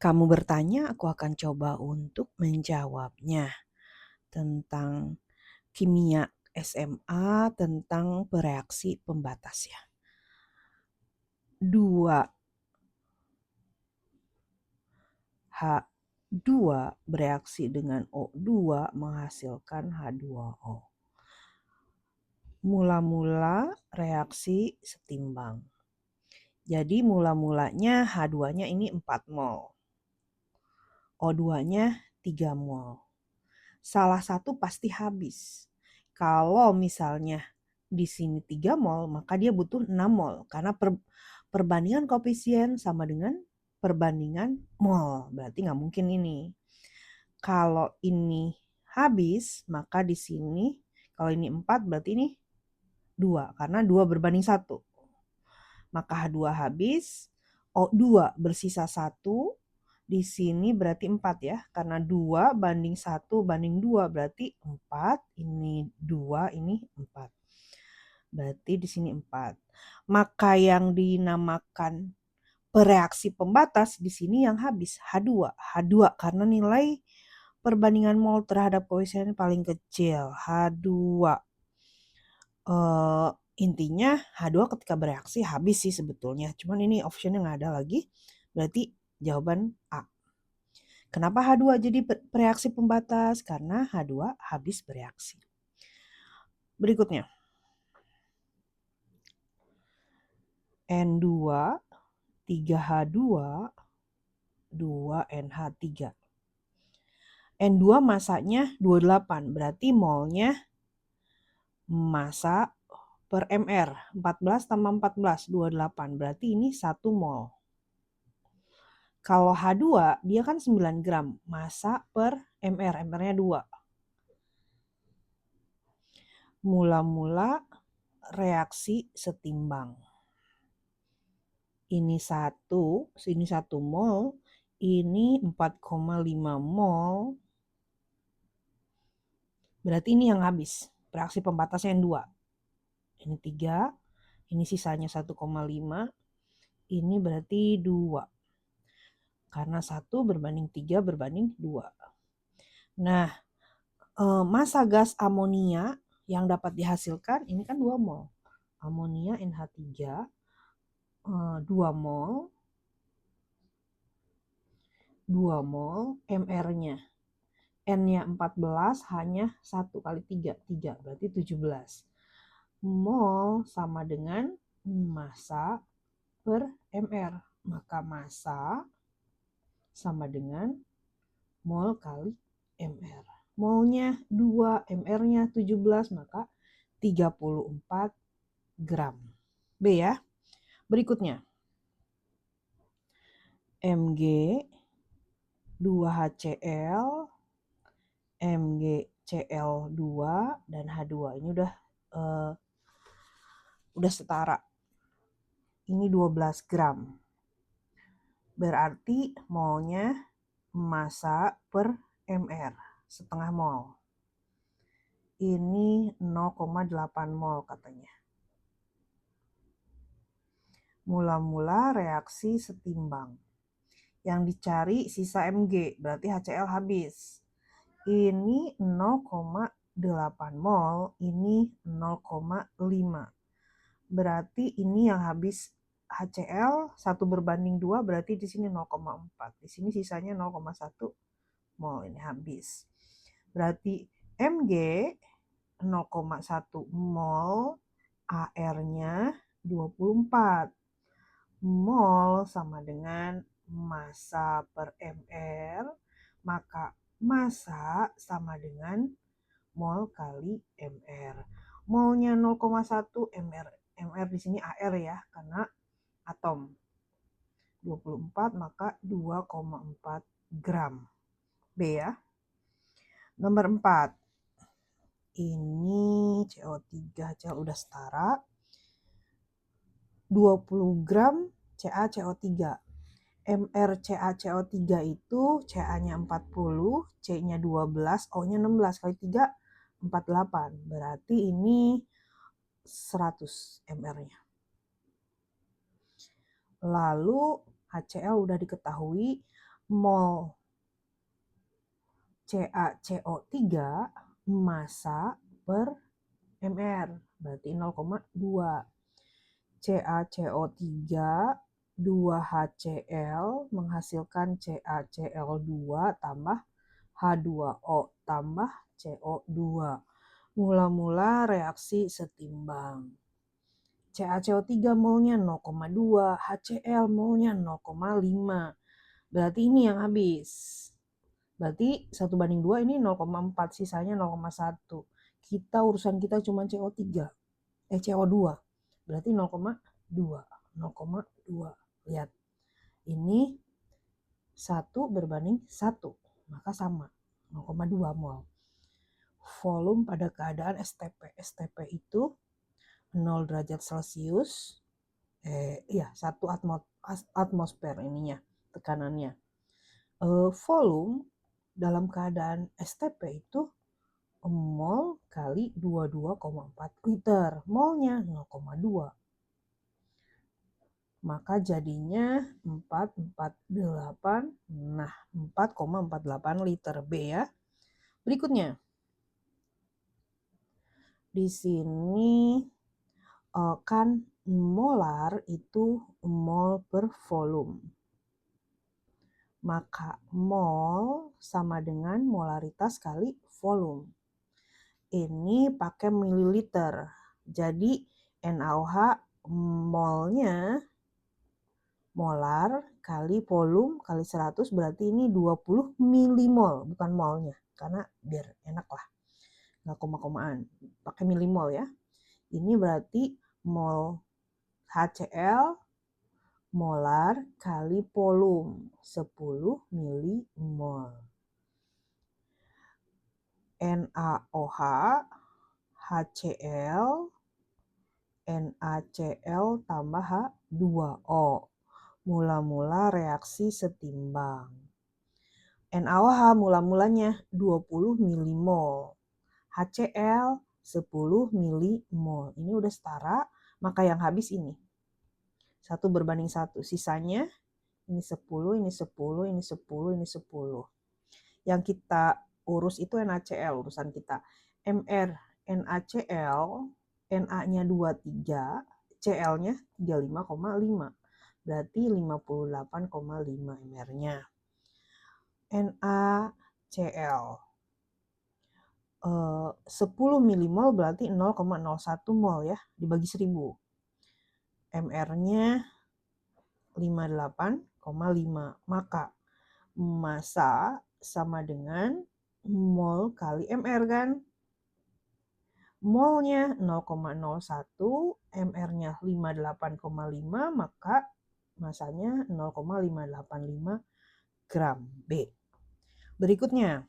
Kamu bertanya, aku akan coba untuk menjawabnya tentang kimia SMA tentang bereaksi pembatas ya. 2H2 bereaksi dengan O2 menghasilkan H2O. Mula-mula reaksi setimbang. Jadi mula-mulanya H2-nya ini 4 mol. O2-nya 3 mol. Salah satu pasti habis. Kalau misalnya di sini 3 mol, maka dia butuh 6 mol. Karena perbandingan koefisien sama dengan perbandingan mol. Berarti nggak mungkin ini. Kalau ini habis, maka di sini, kalau ini 4 berarti ini 2. Karena 2 berbanding 1. Maka H2 habis, O2 bersisa 1. Di sini berarti 4 ya. Karena 2 banding 1 banding 2 berarti 4. Ini 2, ini 4. Berarti di sini 4. Maka yang dinamakan bereaksi pembatas di sini yang habis H2. H2 karena nilai perbandingan mol terhadap koefisien paling kecil. H2. Intinya H2 ketika bereaksi habis sih sebetulnya. Cuman ini optionnya nggak ada lagi. Berarti jawaban A. Kenapa H2 jadi bereaksi pembatas? Karena H2 habis bereaksi. Berikutnya. N2, 3H2, 2NH3. N2 masanya 28. Berarti molnya massa per mR. 14 tambah 14, 28. Berarti ini 1 mol. Kalau H2, dia kan 9 gram. Massa per mR. mR-nya 2. Mula-mula reaksi setimbang. Ini 1 mol. Ini 4,5 mol. Berarti ini yang habis. Reaksi pembatasnya yang 2. Ini 3. Ini sisanya 1,5. Ini berarti 2. Karena 1 berbanding 3 berbanding 2. Nah, massa gas amonia yang dapat dihasilkan ini kan 2 mol. Amonia NH3 2 mol. 2 mol. MR-nya. N-nya 14, H-nya 1 kali 3. 3 berarti 17. Mol sama dengan massa per MR. Maka massa sama dengan mol kali MR. Molnya 2, MR-nya 17, maka 34 gram. B ya. Berikutnya. Mg 2HCl, MgCl2 dan H2. Ini udah setara. Ini 12 gram. Berarti molnya massa per mR, setengah mol. Ini 0,8 mol katanya. Mula-mula reaksi setimbang. Yang dicari sisa Mg, berarti HCl habis. Ini 0,8 mol, ini 0,5. Berarti ini yang habis HCl 1 berbanding 2, berarti di sini 0,4. Di sini sisanya 0,1 mol, ini habis. Berarti Mg 0,1 mol, AR-nya 24 mol sama dengan massa per mR, maka massa sama dengan mol kali mR. Molnya 0,1, mR di sini AR ya, karena atom. 24 maka 2,4 gram. B ya. Nomor 4. Ini CO3, CL udah setara. 20 gram CaCO3. MrCaCO3 itu Ca-nya 40, C-nya 12, O-nya 16 kali 3 48. Berarti ini 100 mR-nya. Lalu HCl udah diketahui, mol CaCO3 massa per mR, berarti 0,2. CaCO3 2HCl menghasilkan CaCl2 tambah H2O tambah CO2. Mula-mula reaksi setimbang. CaCO3 molnya 0,2, HCl molnya 0,5. Berarti ini yang habis. Berarti 1:2 ini 0,4, sisanya 0,1. Urusan kita cuma CO2. Berarti 0,2. 0,2. Lihat. Ini 1:1, maka sama. 0,2 mol. Volume pada keadaan STP. STP itu 0 derajat Celcius. 1 atmosfer ininya, tekanannya. Volume dalam keadaan STP itu mol kali 22,4 liter. Molnya 0,2. Maka jadinya 448. Nah, 4,48 liter B ya. Berikutnya. Di sini kan molar itu mol per volume. Maka mol sama dengan molaritas kali volume. Ini pakai mililiter. Jadi NaOH molnya molar kali volume kali 100 berarti ini 20 milimol, bukan molnya. Karena biar enak lah. Nggak koma-komaan. Pakai milimol ya. Ini berarti mol HCl molar kali volume 10 milimol. NaOH, HCl, NaCl tambah H2O. Mula-mula reaksi setimbang. NaOH mula-mulanya 20 milimol. HCl 10 milimol. Ini udah setara, maka yang habis ini. 1:1. Sisanya ini 10, ini 10, ini 10, ini 10. Yang kita urus itu NaCl, urusan kita. MR NaCl, Na-nya 23, Cl-nya 35,5. Berarti 58,5 mR-nya. NaCl 10 milimol berarti 0,01 mol ya, dibagi 1000. MR-nya 58,5. Maka massa sama dengan mol kali MR kan. Molnya 0,01, MR-nya 58,5, maka massanya 0,585 gram B. Berikutnya,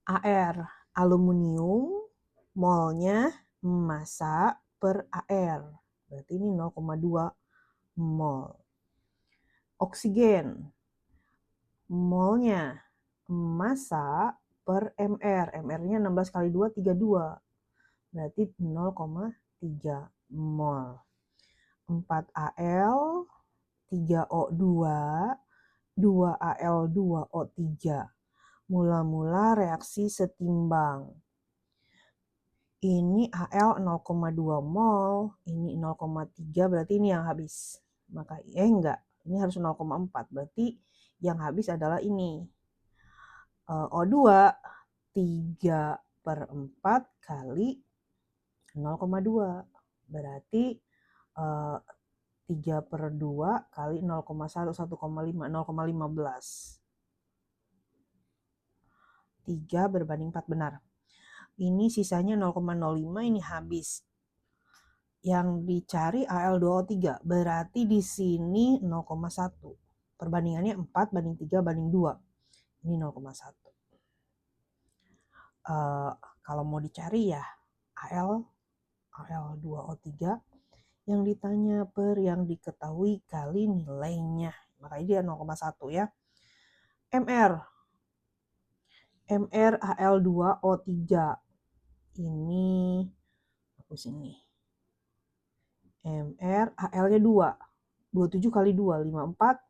AR, aluminium, molnya massa per AR. Berarti ini 0,2 mol. Oksigen, molnya massa per MR. MR-nya 16 kali 2, 32. Berarti 0,3 mol. 4Al, 3O2, 2Al2O3. Mula-mula reaksi setimbang. Ini Al 0,2 mol, ini 0,3, berarti ini yang habis. Maka enggak, ini harus 0,4, berarti yang habis adalah ini. O2 3/4 kali 0,2, berarti 3/2 kali 0,1, 1,5, 0,15. 3/4 benar. Ini sisanya 0,05, ini habis. Yang dicari Al2O3, berarti di sini 0,1. Perbandingannya 4:3:2. Ini 0,1. Kalau mau dicari ya Al2O3 yang ditanya per yang diketahui kali nilainya. Makanya dia 0,1 ya. MR Al2O3. Ini hapus ini. MR Al-nya 2. 27 kali 2, 54.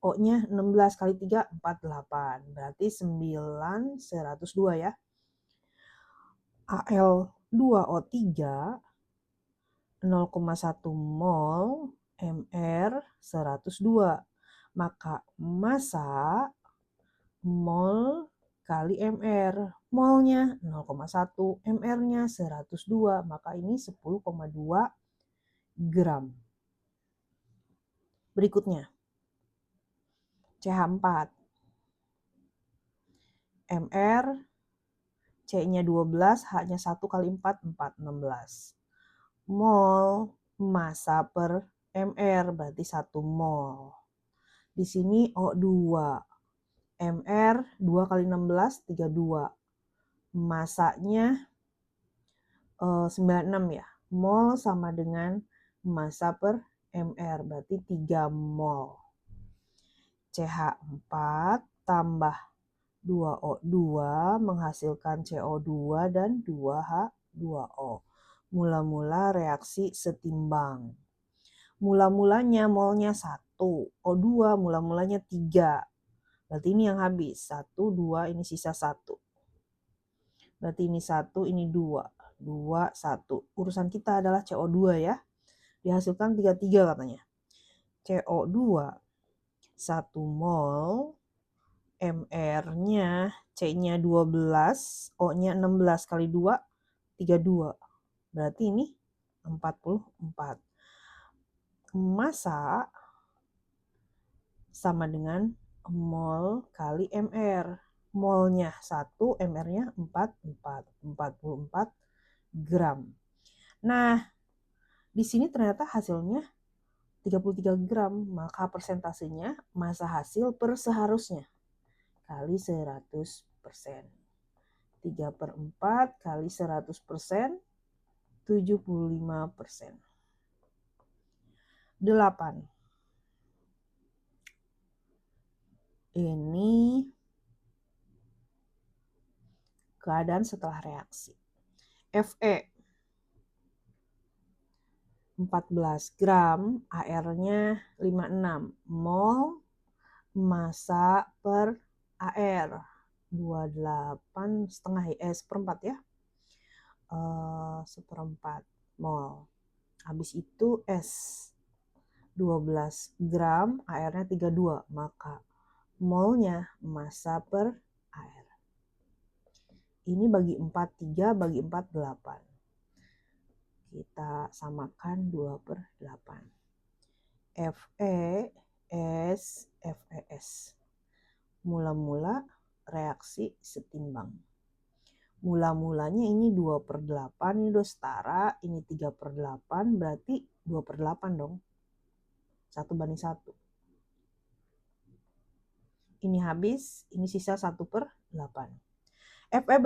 O-nya 16 kali 3, 48. Berarti 9.102 ya. Al2O3 0,1 mol Mr 102. Maka massa mol kali Mr. Molnya 0,1, Mr-nya 102. Maka ini 10,2 gram. Berikutnya, CH4. Mr, C-nya 12, H-nya 1 kali 4, 4, 16. Mol massa per Mr, berarti 1 mol. Di sini O2. Mr 2 kali 16, 32. Massanya 96 ya. Mol sama dengan massa per Mr, berarti 3 mol. CH4 tambah 2O2 menghasilkan CO2 dan 2H2O. Mula-mula reaksi setimbang. Mula-mulanya molnya 1, O2 mula-mulanya 3. Berarti ini yang habis. 1, 2, ini sisa 1. Berarti ini 1, ini 2. 2, 1. Urusan kita adalah CO2 ya. Dihasilkan 33 katanya. CO2 1 mol, Mr-nya, C-nya 12, O-nya 16 kali 2, 32. Berarti ini 44. Massa sama dengan mol kali Mr. Molnya 1, Mr-nya 44 gram. Nah, di sini ternyata hasilnya 33 gram, maka persentasenya massa hasil per seharusnya kali 100%. 3/4 kali 100%, 75%. 8. Ini keadaan setelah reaksi. Fe 14 gram, AR-nya 56 mol, massa per AR 28,5 seperempat ya. Seperempat mol. Habis itu S 12 gram, AR-nya 32, maka molnya massa per AR. Ini bagi 4, 3, bagi 4, 8. Kita samakan 2/8. FeS. Mula-mula reaksi setimbang. Mula-mulanya ini 2/8, ini udah setara, ini 3/8, berarti 2/8 dong. 1/1. Ini habis, ini sisa 1/8. Fe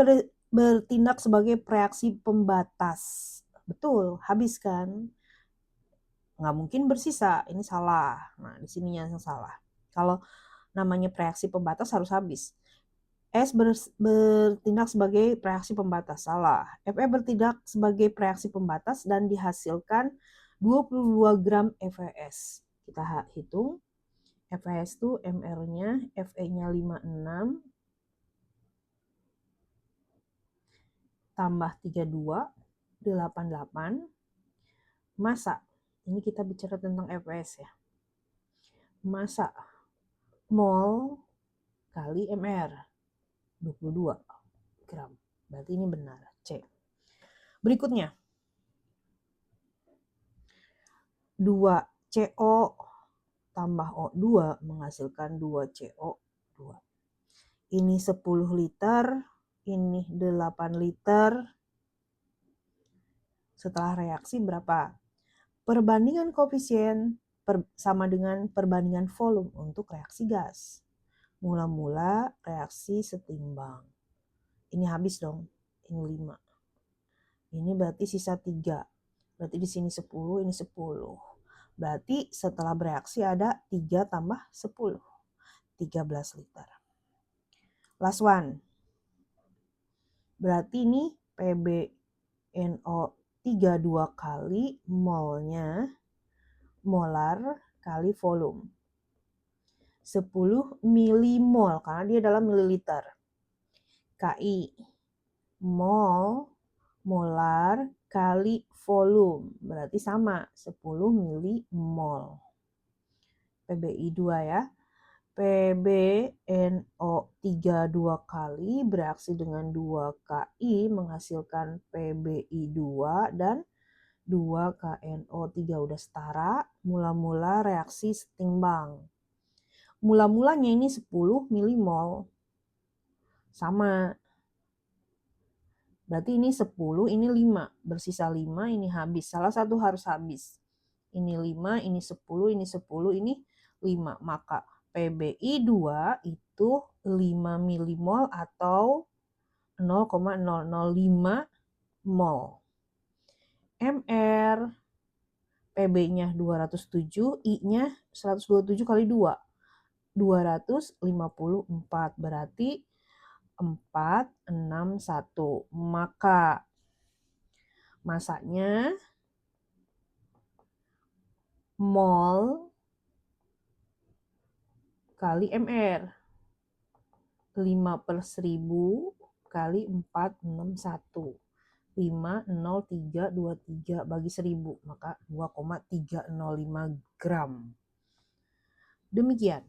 bertindak sebagai reaksi pembatas. Betul, habis kan? Nggak mungkin bersisa, ini salah. Nah, di sininya yang salah. Kalau namanya reaksi pembatas harus habis. S bertindak sebagai reaksi pembatas, salah. Fe bertindak sebagai reaksi pembatas dan dihasilkan 22 gram FeS. Kita hitung. FeS itu Mr-nya, Fe-nya 56, tambah 32, 88. Massa, ini kita bicara tentang FeS ya. Massa mol kali Mr, 22 gram. Berarti ini benar, C. Berikutnya, 2CO tambah O2 menghasilkan 2CO2. Ini 10 liter, ini 8 liter. Setelah reaksi berapa? Perbandingan koefisien sama dengan perbandingan volume untuk reaksi gas. Mula-mula reaksi setimbang. Ini habis dong, ini 5. Ini berarti sisa 3. Berarti di sini 10, ini 10. Berarti setelah bereaksi ada 3 tambah 10. 13 liter. Last one. Berarti ini PbNO3 2 kali molnya molar kali volume. 10 milimol karena dia dalam mililiter. KI, mol, molar kali volume, berarti sama 10 milimol. PbI 2 ya. PbNO3 2 kali bereaksi dengan 2 Ki menghasilkan PbI 2 dan 2 KNO3 udah setara. Mula-mula reaksi setimbang. Mula-mulanya ini 10 milimol. Sama. Berarti ini 10, ini 5. Bersisa 5, ini habis. Salah satu harus habis. Ini 5, ini 10, ini 10, ini 5. Maka PbI 2 itu 5 milimol atau 0,005 mol. MR, PB-nya 207, I-nya 127 kali 2. 254, berarti 461. Maka masanya mol kali MR. 5/1000 kali 461. 50323 bagi 1000, maka 2,305 gram. Demikian.